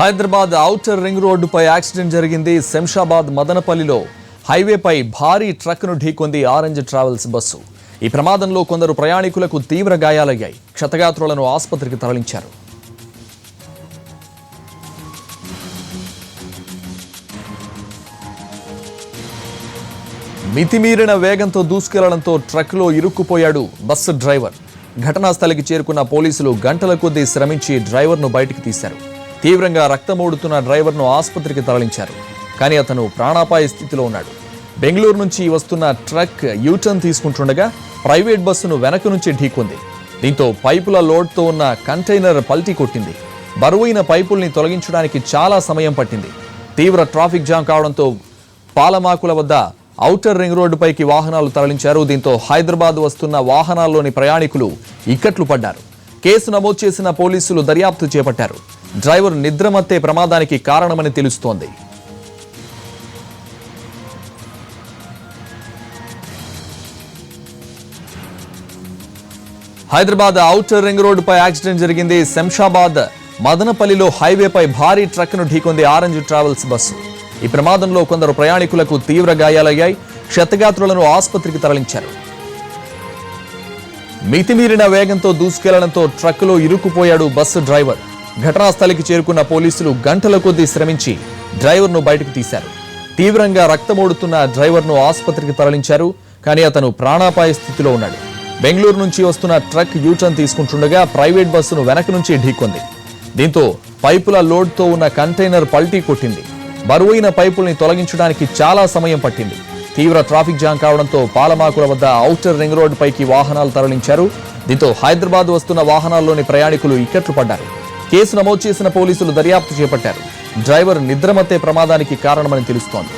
Hyderabad outer ring రోడ్డుపై accident జరిగింది. శంషాబాద్ మదనపల్లిలో హైవేపై భారీ ట్రక్ను ఢీకొంది ఆరెంజ్ ట్రావెల్స్ బస్సు. ఈ ప్రమాదంలో కొందరు ప్రయాణికులకు తీవ్ర గాయాలయ్యాయి. క్షతగాత్రులను ఆసుపత్రికి తరలించారు. మితిమీరిన వేగంతో దూసుకెళ్లడంతో ట్రక్లో ఇరుక్కుపోయాడు బస్సు డ్రైవర్. ఘటనా స్థలికి చేరుకున్న పోలీసులు గంటల కొద్దీ శ్రమించి డ్రైవర్ను బయటికి తీశారు. తీవ్రంగా రక్తమోడుతున్న డ్రైవర్ను ఆసుపత్రికి తరలించారు. కానీ అతను ప్రాణాపాయ స్థితిలో ఉన్నాడు. బెంగళూరు నుంచి వస్తున్న ట్రక్ యూటర్న్ తీసుకుంటుండగా ప్రైవేట్ బస్సును వెనక నుంచి ఢీకొంది. దీంతో పైపుల లోడ్తో ఉన్న కంటైనర్ పల్టీ కొట్టింది. బరువైన పైపుల్ని తొలగించడానికి చాలా సమయం పట్టింది. తీవ్ర ట్రాఫిక్ జామ్ కావడంతో పాలమాకుల వద్ద ఔటర్ రింగ్ రోడ్డుపైకి వాహనాలు తరలించారు. దీంతో హైదరాబాద్ వస్తున్న వాహనాల్లోని ప్రయాణికులు ఇక్కట్లు పడ్డారు. కేసు నమోదు చేసిన పోలీసులు దర్యాప్తు చేపట్టారు. డ్రైవర్ నిద్రమత్తే ప్రమాదానికి కారణమని తెలుస్తోంది. హైదరాబాద్ ఔటర్ రింగ్ రోడ్డుపై యాక్సిడెంట్ జరిగింది. శంషాబాద్ మదనపల్లిలో హైవేపై భారీ ట్రక్ను ఢీకొంది ఆరెంజ్ ట్రావెల్స్ బస్సు. ఈ ప్రమాదంలో కొందరు ప్రయాణికులకు తీవ్ర గాయాలయ్యాయి. క్షతగాత్రులను ఆసుపత్రికి తరలించారు. మితిమీరిన వేగంతో దూసుకెళ్లడంతో ట్రక్కులో ఇరుక్కుపోయాడు బస్సు డ్రైవర్. ఘటనా స్థలికి చేరుకున్న పోలీసులు గంటల కొద్దీ శ్రమించి డ్రైవర్ను బయటకు తీశారు. తీవ్రంగా రక్తమోడుతున్న డ్రైవర్ను ఆసుపత్రికి తరలించారు. కానీ అతను ప్రాణాపాయ స్థితిలో ఉన్నాడు. బెంగళూరు నుంచి వస్తున్న ట్రక్ యూటర్న్ తీసుకుంటుండగా ప్రైవేట్ బస్సును వెనక నుంచి ఢీకొంది. దీంతో పైపుల లోడ్తో ఉన్న కంటైనర్ పల్టీ కొట్టింది. బరువైన పైపుల్ని తొలగించడానికి చాలా సమయం పట్టింది. తీవ్ర ట్రాఫిక్ జామ్ కావడంతో పాలమాకుల వద్ద ఔటర్ రింగ్ రోడ్డు పైకి వాహనాలు తరలించారు. దీంతో హైదరాబాద్ వస్తున్న వాహనాల్లోని ప్రయాణికులు ఇక్కట్లు పడ్డారు. కేసు నమోదు చేసిన పోలీసులు దర్యాప్తు చేపట్టారు. డ్రైవర్ నిద్రమత్తే ప్రమాదానికి కారణమని తెలుస్తోంది.